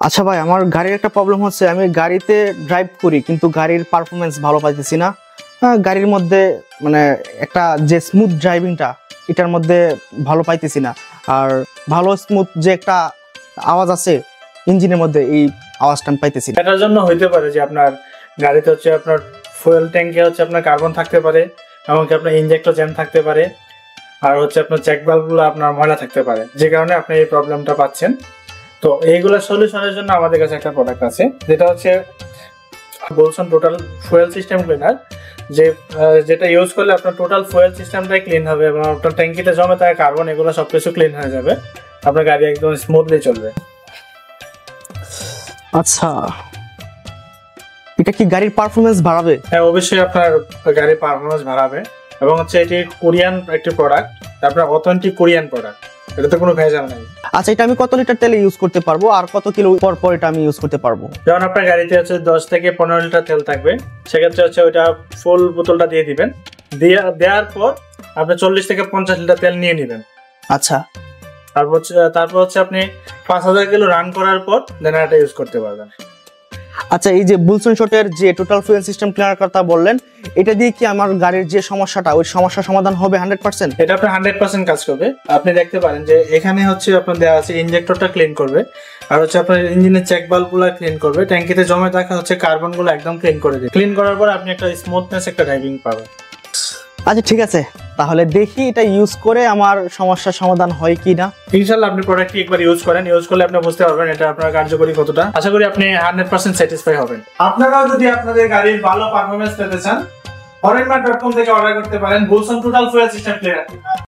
আচ্ছা ভাই, আমার গাড়ির একটা প্রবলেম হচ্ছে। আমি গাড়িতে ড্রাইভ করি কিন্তু গাড়ির পারফরমেন্স ভালো পাইতেছি না। গাড়ির মধ্যে মানে একটা যে স্মুথ ড্রাইভিংটা এটার মধ্যে ভালো পাইতেছি না। আর ভালো স্মুথ যে একটা আওয়াজ আছে ইঞ্জিনের মধ্যে, এই আওয়াজটা আমি পাইতেছি না। এটার জন্য হইতে পারে যে আপনার গাড়িতে হচ্ছে আপনার ফুয়েল ট্যাঙ্কে হচ্ছে আপনার কার্বন থাকতে পারে, এমনকি আপনার ইনজেক্টর জ্যাম থাকতে পারে, আর হচ্ছে আপনার চেক ভালভগুলো আপনার ময়লা থাকতে পারে, যে কারণে আপনি এই প্রবলেমটা পাচ্ছেন। তো এইগুলো সলিউশনের জন্য আমাদের কাছে একটা প্রোডাক্ট আছে, যেটা হচ্ছে বলসন টোটাল ফুয়েল সিস্টেম ক্লিনার। যেটা ইউজ করলে আপনার টোটাল ফুয়েল সিস্টেমটাই ক্লিন হবে এবং আপনার ট্যাঙ্কিতে জমে থাকা কার্বন এগুলো সবকিছু ক্লিন হয়ে যাবে। আপনার গাড়ি একদম স্মুথলি চলবে। আচ্ছা, এটা কি গাড়ির পারফরমেন্স বাড়াবে? হ্যাঁ, অবশ্যই আপনার গাড়ির পারফরমেন্স বাড়াবে। এবং হচ্ছে এটি কোরিয়ান একটি প্রোডাক্ট, আপনার অথেন্টিক কোরিয়ান প্রোডাক্ট, এটাতে কোনো ভেজাল নেই। আচ্ছা, এটা আমি কত লিটার তেলে ইউজ করতে পারবো আর কত কিলো পর পর এটা আমি ইউজ করতে পারবো? যেমন আপনার গাড়িতে হচ্ছে 10 থেকে 15 লিটার তেল থাকবে, সেক্ষেত্রে হচ্ছে ওইটা ফুল বোতলটা দিয়ে দিবেন। দেওয়ার পর আপনি 40 থেকে 50 লিটার তেল নিয়ে নেবেন। আচ্ছা, তারপর হচ্ছে আপনি 5000 কিলো রান করার পর দেন এটা ইউজ করতে পারবেন। আচ্ছা, এই যে বুলসন শটের যে টোটাল ফুয়েল সিস্টেম ক্লিনার কথা বললেন, এটা দিয়ে কি আমার গাড়ির যে সমস্যাটা ওই সমস্যার সমাধান হবে 100%? এটা আপনার 100% কাজ করবে। আপনি দেখতে পারেন যে এখানে হচ্ছে আপনার দেওয়া আছে ইনজেক্টরটা ক্লিন করবে, আর হচ্ছে আপনার ইঞ্জিনের চেক ভালভগুলো ক্লিন করবে, ট্যাঙ্কিতে জমে থাকা হচ্ছে কার্বনগুলো একদম ক্লিন করে দেবে। ক্লিন করার পর আপনি একটা স্মুথনেস একটা ড্রাইভিং পাবেন। আচ্ছা ঠিক আছে, তাহলে দেখি এটা ইউজ করে আমার সমস্যার সমাধান হয় কি না। ইনশাআল্লাহ আপনি প্রোডাক্টটি একবার ইউজ করেন, ইউজ করলে আপনি বুঝতে পারবেন এটা আপনার কার্যকরী কতটা। আশা করি আপনি 100% স্যাটিসফাই হবেন। আপনারাও যদি আপনাদের গাড়ির ভালো পারফরম্যান্স পেতে চান, foreignmart.com থেকে অর্ডার করতে পারেন বুলসন টোটাল ফুয়েল সিস্টেম ক্লিনার।